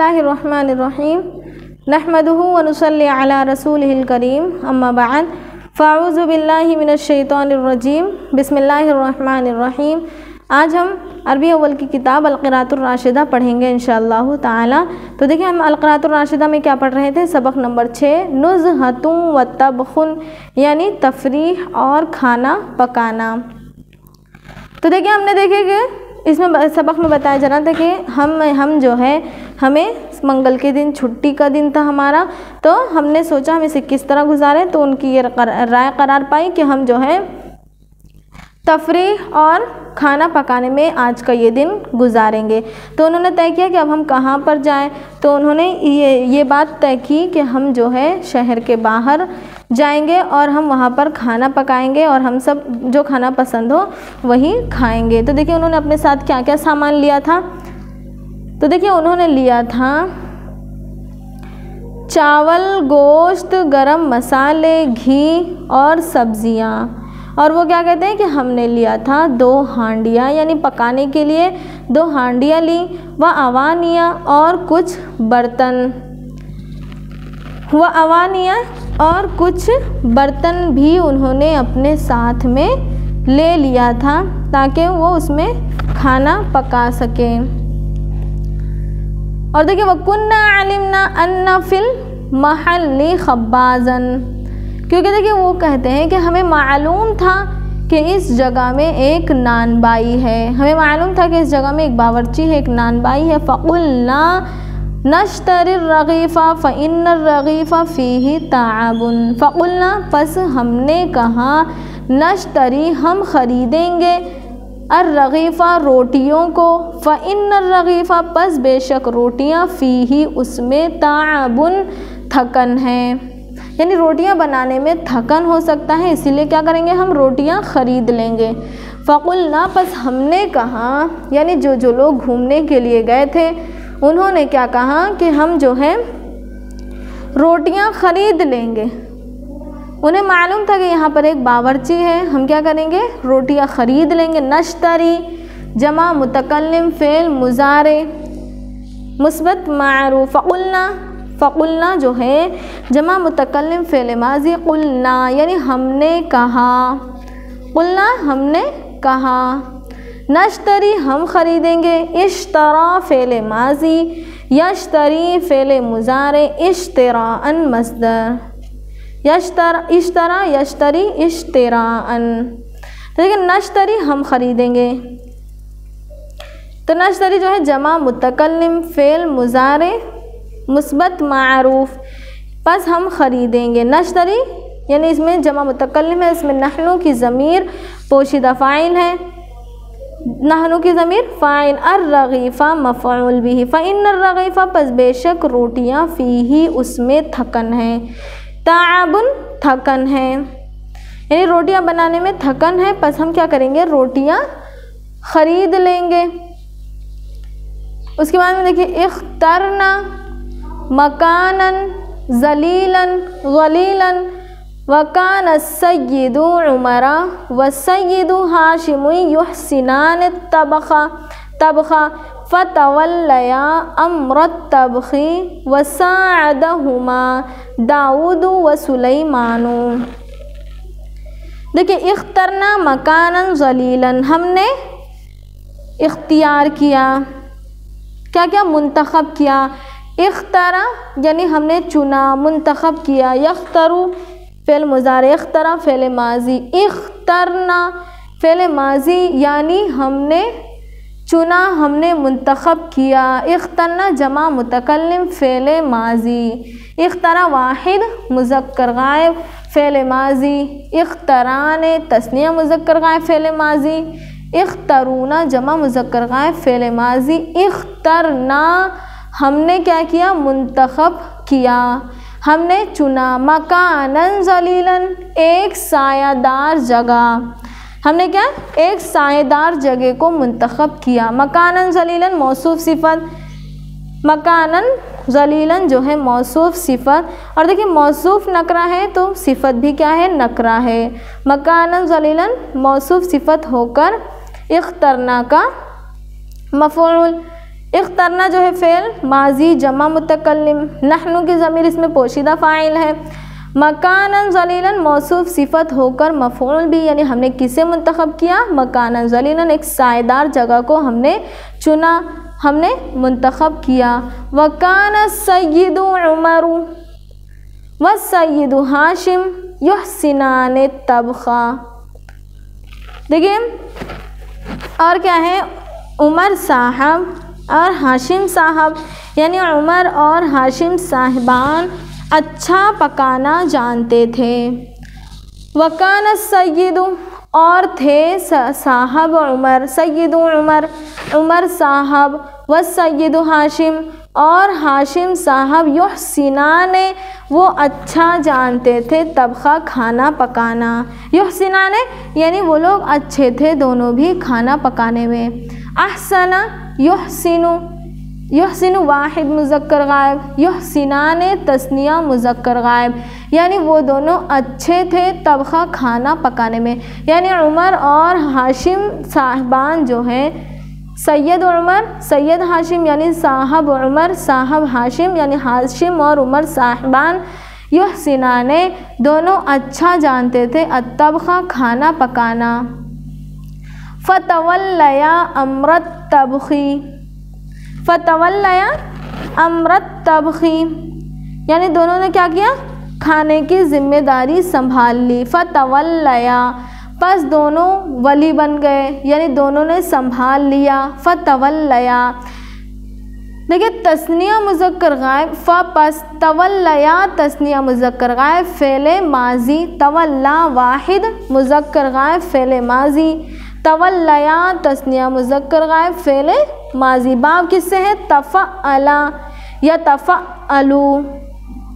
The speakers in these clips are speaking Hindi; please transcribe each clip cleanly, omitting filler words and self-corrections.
बिस्मिल्लाहिर्रहमानिर्रहीम नहमदुहु व नुसल्ली अला रसूलिहिल करीम अम्मा बाद फ़अऊज़ु बिल्लाहि मिनश्शैतानिर्रजीम बिस्मिल्लाहिर्रहमानिर्रहीम। आज हम अरबी अव्वल की किताब अल-क़िराअतुर राशिदा पढ़ेंगे इंशाअल्लाहु ताला। तो देखिए, हम अल-क़िराअतुर राशिदा में क्या पढ़ रहे थे, सबक नंबर 6 नुज़हतुन व तबख़ुन, यानी तफरीह और खाना पकाना। तो देखिए, हमने देखे कि इसमें सबक में बताया जा रहा था कि हम जो है, हमें मंगल के दिन छुट्टी का दिन था हमारा, तो हमने सोचा हम इसे किस तरह गुजारें। तो उनकी ये राय करार पाई कि हम जो है तफरीह और खाना पकाने में आज का ये दिन गुजारेंगे। तो उन्होंने तय किया कि अब हम कहाँ पर जाएं। तो उन्होंने ये बात तय की कि हम जो है शहर के बाहर जाएंगे और हम वहाँ पर खाना पकाएंगे और हम सब जो खाना पसंद हो वही खाएंगे। तो देखिए, उन्होंने अपने साथ क्या क्या सामान लिया था। तो देखिए, उन्होंने लिया था चावल, गोश्त, गरम मसाले, घी और सब्जियाँ। और वो क्या कहते हैं कि हमने लिया था 2 हांडियाँ, यानी पकाने के लिए 2 हांडियाँ ली, व अवानिया और कुछ बर्तन, और कुछ बर्तन भी उन्होंने अपने साथ में ले लिया था ताकि वो उसमें खाना पका सकें। और देखिए, वकुन्ना अलिमना अन्ना फिल महल्ली खब्बाज़न, क्योंकि देखिए वो कहते हैं कि हमें मालूम था कि इस जगह में एक नानबाई है, हमें मालूम था कि इस जगह में एक बावर्ची है, एक नानबाई है। फ़क़ुलना नश्तरी रग़ीफ़ा फ़इन्न रग़ीफ़ा फ़ीही ताअबुन। फ़क़ुलना, पस हमने कहा, नश्तरी हम ख़रीदेंगे, अर्रग़ीफ़ा रोटियों को, फ़इन्न रग़ीफ़ा पस बेशक रोटियाँ, फ़ीही उसमें, ताअबुन थकन है, यानी रोटियां बनाने में थकन हो सकता है, इसीलिए क्या करेंगे, हम रोटियां ख़रीद लेंगे। फ़क़ुलना, पस हमने कहा, यानी जो लोग घूमने के लिए गए थे उन्होंने क्या कहा कि हम जो है रोटियां ख़रीद लेंगे। उन्हें मालूम था कि यहाँ पर एक बावर्ची है, हम क्या करेंगे, रोटियां ख़रीद लेंगे। नश्तरी जमा मुतकल्लिम फ़ेल मुज़ारे मुस्बत मारूफ़। फ़क़ुलना जो है जमा मुतकल्लिम फ़ेल माज़ी, क़ुलना यानी हमने कहा, क़ुलना हमने कहा, नश्तरी हम ख़रीदेंगे, इश्तरा फ़ेल माज़ी, यश्तरी फ़ेल मुज़ारे, इश्तिराअन मस्दर, इश्तरा यश्तरी इश्तिराअन। तो देखिए, नश्तरी हम ख़रीदेंगे, तो नश्तरी जो है जमा मुतकल्लिम फ़ेल मुज़ारे मुस्बत मारूफ़, बस हम ख़रीदेंगे। नश्तरी यानी इसमें जमा मुतकल्लिम है, इसमें नहनु की ज़मीर पोशीदा फ़ाइल है, नहनु की ज़मीर फ़ाइल, अर्रग़ीफ़ा मफ़ऊल बिही, फ़इन्न अर्रग़ीफ़ा पस बेशक रोटियाँ, फ़ीही उसमें, थकन है, ताअबुन थकन है, यानी रोटियाँ बनाने में थकन है, बस हम क्या करेंगे, रोटियाँ ख़रीद लेंगे। उसके बाद में देखिए, इख्तरना मकानन ज़लीलन गलीलन वकान सय्यिदु उमरा व सय्यिदु हाशिमुई युहसिनान तबख़ा फ़तवल्लया अम्रत तबख़ी व साअदहुमा दाऊद व सुलैमानु। देखिए, इख्तरना मकानन ज़लीलन, हमने इख्तियार किया, क्या क्या, मुंतखब किया। इख्तरा यानी हमने चुना, मुंतखब किया। यख्तरु फ़ेल मुज़ारे, इख्तरा फ़ेल माज़ी, इख्तरना फ़ेल माज़ी यानी हमने चुना, हमने मुंतखब किया। इख्तरना जमा मुतकल्लिम फ़ेल माज़ी, इख्तरा वाहिद मुज़क्कर गायब फ़ेल माज़ी, इख्तराने तस्निया मुज़क्कर गायब फ़ेल माज़ी, इख्तरूना जमा मुज़क्कर गायब फ़ेल माज़ी। इख्तरना हमने क्या किया, मुंतखब किया, हमने चुना। मकानन ज़लीलन एक सायादार जगह, हमने क्या, एक सायेदार जगह को मुंतखब किया। मकानन ज़लीलन मौसूफ़ सिफ़त, मकानन ज़लीलन जो है मौसूफ़ सिफ़त, और देखिए मौसूफ़ नकरा है तो सिफ़त भी क्या है, नकरा है। मकानन ज़लीलन मौसूफ़ सिफ़त होकर इख्तरना का मफ़ऊल, इख्तरना जो है फ़ेल माजी जमा मुतकल्लिम, नहनु की ज़मीर इसमें पोशीदा फ़ाइल है। मकानन ज़लीलन मौसूफ सिफ़त होकर मफ़ऊल भी, यानी हमने किसे मुंतखब किया, मकानन ज़लीलन एक सायेदार जगह को हमने चुना, हमने मुंतखब किया। वकान सय्यिदु उमरु व सय्यिदु हाशिम युहसिनान तबखा। देखिए और क्या है, उमर साहब और हाशिम साहब, यानी उमर और हाशिम साहिबान अच्छा पकाना जानते थे। वकान सय्यिदु और थे साहब उमर, सय्यिदु उमर उमर साहब, व सय्यिदु हाशिम और हाशिम साहब युहसिनान वो अच्छा जानते थे तबखा खाना पकाना। युहसिनान यानी वो लोग अच्छे थे दोनों भी खाना पकाने में। अहसना युहसिनु, युहसिनु वाहिद मुज़क्कर गायब, युहसिनान तस्निया मुज़क्कर गायब, यानी वो दोनों अच्छे थे तबखा खाना पकाने में। यानी उमर और हाशिम साहिबान जो हैं, सैयद उमर सैयद हाशिम यानी साहब उमर साहब हाशिम, यानी हाशिम और उमर साहिबान युहसिनाने दोनों अच्छा जानते थे अत्तबखा खाना पकाना। फ़तवल्लया अमरत तबखी, फ़तवल्लया अमरत तबखी, यानी दोनों ने क्या किया, खाने की ज़िम्मेदारी संभाल ली। फ़तवल्लया बस दोनों वली बन गए, यानी दोनों ने संभाल लिया। फ़तवल्लया देखिए तस्निया मुज़क्कर गायब, फ़ पस तवल्लया तस्निया मुज़क्कर गायब फ़ेले माजी, तवल्ला वाहिद मुज़क्कर गायब फ़ेले माजी, तवल्लया तस्निया मुज़क्कर गायब फ़ेले माजी। बाब किससे है, तफ़अला या तफ़अलू,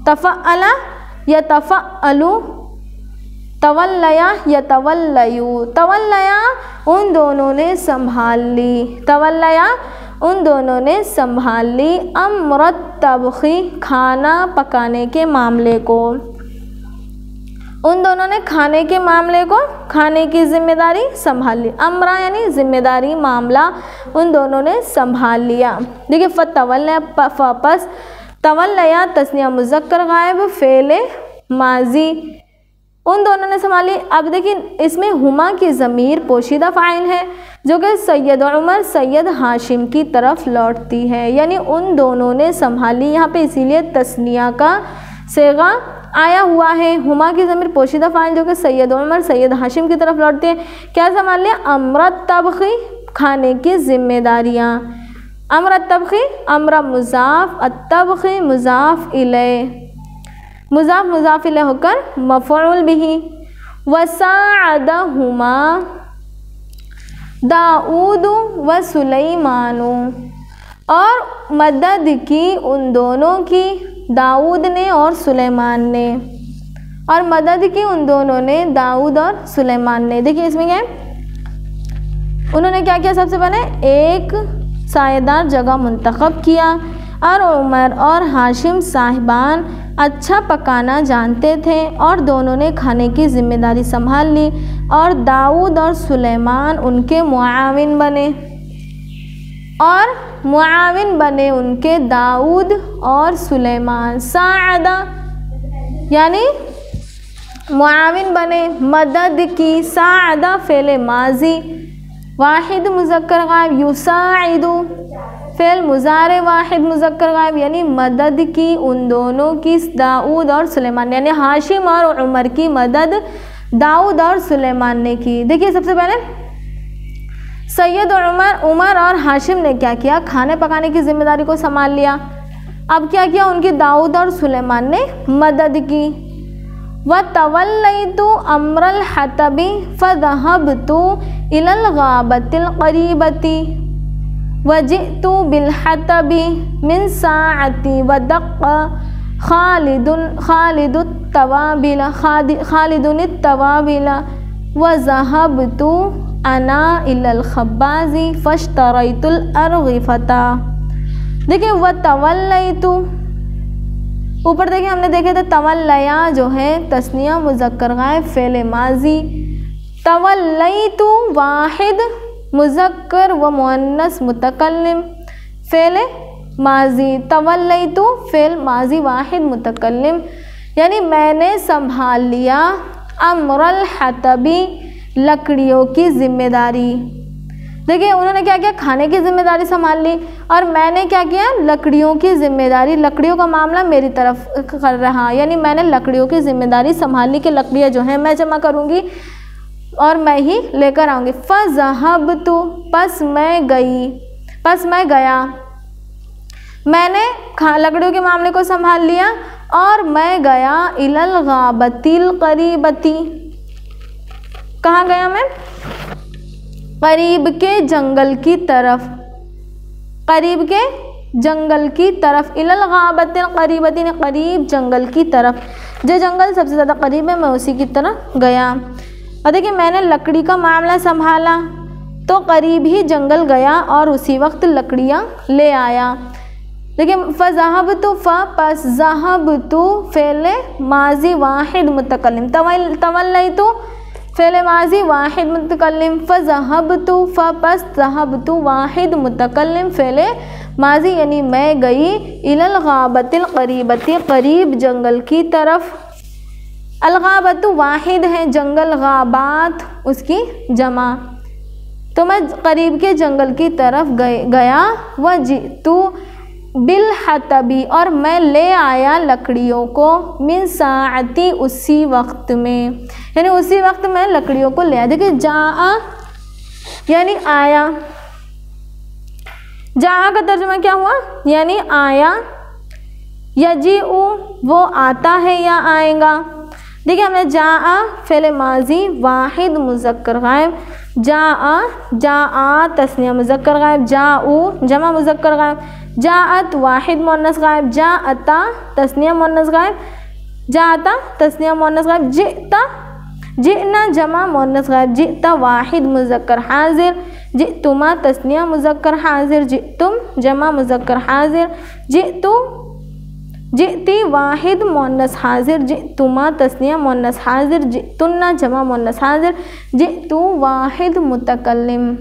तफ़अला या तफ़अलू, तवल्लया या तवल्लयू, तवल्लया उन दोनों ने संभाल ली, तवल्लया उन दोनों ने संभाल ली अमरत तबखी खाना पकाने के मामले को, उन दोनों ने खाने के मामले को, खाने की ज़िम्मेदारी संभाल ली। अमरा यानी ज़िम्मेदारी, मामला उन दोनों ने संभाल लिया। देखिए फ़तवल्लया फ़पस तवल्लया तस्निया मुज़क्कर गायब फ़ेले माजी, उन दोनों ने संभाली। अब देखिए इसमें हुमा की ज़मीर पोशीदा फ़ाइल है जो कि सैयद उमर सैयद हाशिम की तरफ लौटती है, यानी उन दोनों ने संभाली यहाँ पे, इसीलिए तस्निया का सेगा आया हुआ है। हुमा की ज़मीर पोशीदा फ़ाइल जो कि सैयद उमर सैयद हाशिम की तरफ लौटती है। क्या संभाल लिया, अमरत तबखी खाने की ज़िम्मेदारियाँ। अमरत तबखी अमरा मुज़ाफ़, अत्तबखी मुज़ाफ़ इलैह, मुज़ाफ़ मुज़ाफ़ इलैह होकर मफ़ऊल बिही। वसाअदहुमा दाऊद व सुलैमानु, और मदद की उन दोनों की दाऊद ने और सुलेमान ने, और मदद की उन दोनों ने दाऊद और सुलेमान ने। देखिए इसमें क्या है, उन्होंने क्या किया, सबसे पहले एक सायेदार जगह मुंतखब किया और उमर और हाशिम साहिबान अच्छा पकाना जानते थे और दोनों ने खाने की ज़िम्मेदारी संभाल ली, और दाऊद और सुलेमान उनके मुआविन बने, और मुआविन बने उनके दाऊद और सुलेमान। साअदा यानी मुआविन बने, मदद की, साअदा फ़ेल माजी, वाहिद मुज़क्कर गायब, युसाइदु फ़ेल मुज़ारे वाहिद मुज़क्कर गायब, यानी मदद की उन दोनों की दाऊद और सुलेमान, यानी हाशिम और उमर की मदद दाऊद और सुलेमान ने की। देखिए सबसे पहले सैयद उमर और हाशिम ने क्या किया, खाने पकाने की ज़िम्मेदारी को संभाल लिया। अब क्या किया, उनकी दाऊद और सुलेमान ने मदद की। व तवल्लैतु अम्रल हतबी फ़ज़हबतु इलल गाबतिल क़रीबती वजिअतु बिल हतबी मिन साअती व दक़्क़ा खालिदुन तवाबिला व ज़हबतु अना इलल खब्बाज़ी फ़श्तरैतुल अर्ग़िफ़ता। देखिए व तवल्लैतु, ऊपर देखिए हमने देखे थे तवल्लया जो है तस्निया मुज़क्कर गायब फ़ेल माजी, तवल्लैतु वाहिद मुज़क्कर व मुअन्नस मुतकल्लिम, फ़ेल माजी, तवल्लैतु फ़ेल माजी वाहिद मुतकल्लिम, यानी मैंने संभाल लिया अम्रल हतबी, लकड़ियों की जिम्मेदारी। देखिए उन्होंने क्या किया, खाने की जिम्मेदारी संभाल ली, और मैंने क्या किया, लकड़ियों की जिम्मेदारी, लकड़ियों का मामला मेरी तरफ कर रहा, यानी मैंने लकड़ियों की जिम्मेदारी संभाल ली कि लकड़ियाँ जो हैं मैं जमा करूँगी और मैं ही लेकर आऊँगी। फ़ज़हबतु, बस मैं गई, बस मैं गया, मैंने लकड़ियों के मामले को संभाल लिया और मैं गया इलल गाबतिल करीबती, कहाँ गया मैं, करीब के जंगल की तरफ, करीब के जंगल की तरफ, इलल गाबतिल करीबती ने करीब जंगल की तरफ, जो जंगल सबसे ज़्यादा करीब है मैं उसी की तरफ गया। और देखिए मैंने लकड़ी का मामला संभाला तो करीब ही जंगल गया और उसी वक्त लकड़ियाँ ले आया। देखिए फ़ज़हबतु, पस ज़हबतु फ़ेल माजी वाहिद मुतकल्लिम, तवल्लैतु फ़ेल माजी वाहिद मुतकल्लिम, फ़ज़हबतु पस ज़हबतु वाहिद मुतकल्लिम फ़ेल माजी, यानी मैं गई इलल गाबतिल करीबती, करीब जंगल की तरफ। अलगाबतु वाहिद है जंगल, गाबात उसकी जमा, तो मैं करीब के जंगल की तरफ गया। व जितु बिल हतबी, और मैं ले आया लकड़ियों को, मिन साअती उसी वक्त में, यानी उसी वक्त मैं लकड़ियों को ले आया। देखिए जाआ यानी आया, जाआ का तर्जुमा क्या हुआ, यानी आया, यजीउ वो आता है या आएगा। देखिए हमने जाआ फ़ेल माजी वाहिद मुज़क्कर गायब, जाआ जाआ तस्निया मुज़क्कर गायब, जाऊ जमा मुज़क्कर गायब, जाअत वाहिद मुअन्नस गायब, जाअता तस्निया मुअन्नस गायब, जाअता तस्निया मुअन्नस गायब, जिअता जिअना जमा मुअन्नस गायब, जिअता वाहिद मुज़क्कर हाजिर, जिअतुमा तस्निया मुज़क्कर हाजिर, जिअतुम जमा मुज़क्कर हाजिर, जिअतु जिअती वाहिद मुअन्नस हाजिर, जिअतुमा तस्निया मुअन्नस हाजिर, जिअतुन्ना जमा मुअन्नस हाजिर, जिअतु वाहिद मुतकल्लिम।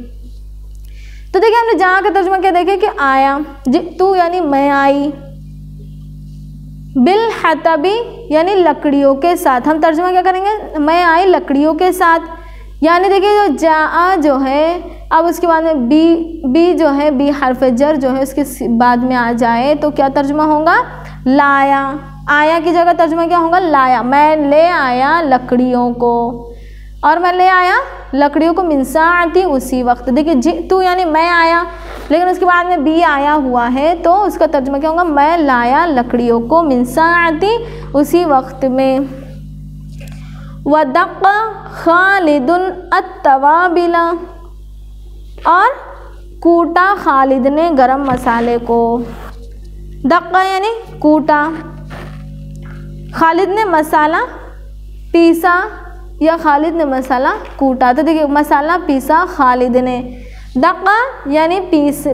तो देखिए हमने जहाँ का तर्जुमा क्या देखे कि आया, जितु यानी मैं आई, बिल हतबी यानी लकड़ियों के साथ, हम तर्जुमा क्या करेंगे, मैं आई लकड़ियों के साथ, यानी देखिए जो जा जो है, अब उसके बाद में बी जो है, बी हर्फ जर जो है उसके बाद में आ जाए तो क्या तर्जुमा होगा, लाया। आया की जगह तर्जुमा क्या होगा, लाया, मैं ले आया लकड़ियों को, और मैं ले आया लकड़ियों को मिन साअती उसी वक्त। देखिए जितु यानी मैं आया, लेकिन उसके बाद में बी आया हुआ है तो उसका तर्जुमा क्या होगा, मैं लाया लकड़ियों को मिन साअती उसी वक्त में। वदक़ खालिदुन अत्तवाबिला, और कूटा खालिद ने गरम मसाले को, दक़्क़ा यानी कूटा, खालिद ने मसाला पीसा या खालिद ने मसाला कूटा, तो देखिए मसाला पीसा खालिद ने, दक़्क़ा यानी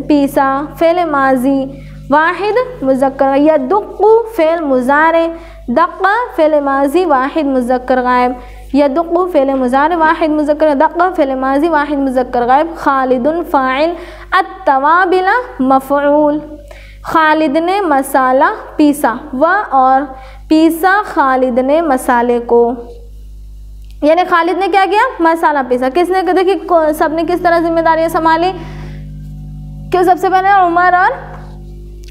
पीसा फ़ेल माजी वाहिद मुज़क्कर, या दुक़्क़ु फ़ेल मुज़ारे, दक़्क़ा फ़ेल माजी वाहिद मुज़क्कर गायब, या दुक़्क़ु फ़ेल मुज़ारे वाहिद मुज़क्कर, दक़्क़ा फ़ेल माजी वाहिद मुज़क्कर गायब, खालिदुन फ़ाइल, अत्तवाबिला मफ़ऊल, खालिद ने मसाला पीसा, व और पीसा खालिद ने मसाले को, यानी खालिद ने क्या किया, मसाला पीसा। किसने, देखिए सबने किस तरह जिम्मेदारियां संभाली, क्यों सबसे पहले उमर और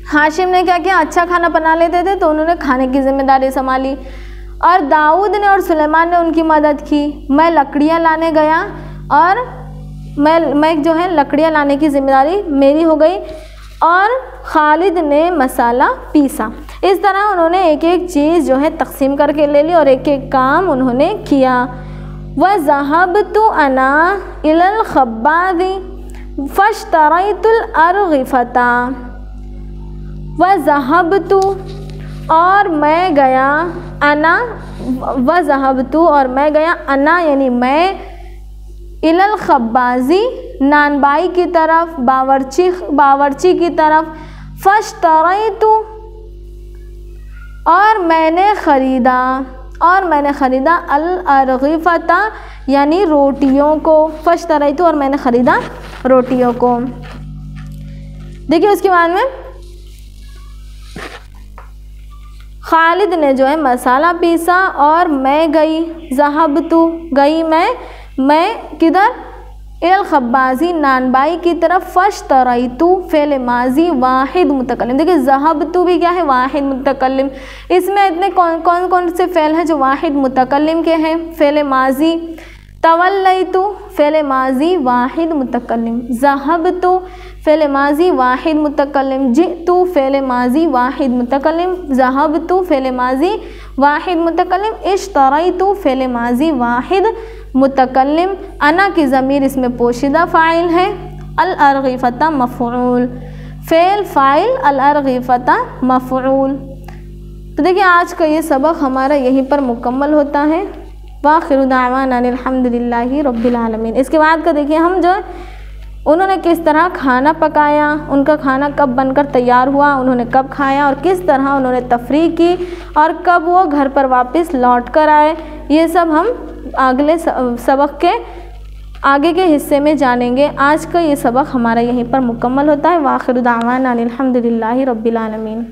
हाशिम ने क्या किया, अच्छा खाना बना लेते थे तो उन्होंने खाने की जिम्मेदारी संभाली, और दाऊद ने और सुलेमान ने उनकी मदद की। मैं लकड़ियाँ लाने गया और मैं जो है लकड़ियाँ लाने की जिम्मेदारी मेरी हो गई, और खालिद ने मसाला पीसा। इस तरह उन्होंने एक एक चीज़ जो है तकसीम करके ले ली और एक एक काम उन्होंने किया। व ज़हबतु अना इलल खब्बाज़ी फ़श्तरैतुल अर्ग़िफ़ता, व ज़हबतु और मैं गया, अना व ज़हबतु और मैं गया, अना यानी मैं, इलल खब्बाज़ी नानबाई की तरफ, बावर्ची की तरफ, फ़श्तरैतु और मैंने ख़रीदा अल अर्ग़िफ़ता यानी रोटियों को, फ़श्तरैतु और मैंने ख़रीदा रोटियों को। देखिए उसके बाद में खालिद ने जो है मसाला पीसा और मैं गई, ज़हबतु गई मैं किधर, इल खब्बाजी नानबाई की तरफ, फश्तरैतु फ़ेल माजी वाहिद मुतकल्लिम। देखिए ज़हबतु भी क्या है, वाहिद मुतकल्लिम। इसमें इतने कौन से फ़ेल हैं जो वाहिद मुतकल्लिम के हैं। फ़ेल माजी, तवल्लैतु फ़ेल माजी वाहिद मुतकल्लिम, ज़हबतु फ़ेल माजी वाहिद मुतकल्लिम, जितु फ़ेल माजी वाहिद मुतकल्लिम, ज़हबतु फ़ेल माजी वाहिद मुतकल्लिम, इश्तरैतु फ़ेल माजी वाहिद मुतकल्लिम। अना की ज़मीर इसमें पोशीदा फ़ाइल है। अल अर्ग़िफ़ता मफ़ऊल, फ़ेल फ़ाइल, अल अर्ग़िफ़ता मफ़ऊल। तो देखिए आज का ये सबक हमारा यहीं पर मुकम्मल होता है। वाखिरु दावाना अनिल हम्दुलिल्लाहि रब्बिल आलमीन। इसके बाद का देखिए हम जो उन्होंने किस तरह खाना पकाया, उनका खाना कब बनकर तैयार हुआ, उन्होंने कब खाया और किस तरह उन्होंने तफरीह की और कब वो घर पर वापस लौट कर आए, ये सब हम अगले सबक के आगे के हिस्से में जानेंगे। आज का ये सबक हमारा यहीं पर मुकम्मल होता है। वाखिरु दावाना अनिल हम्दुलिल्लाहि रब्बिल आलमीन।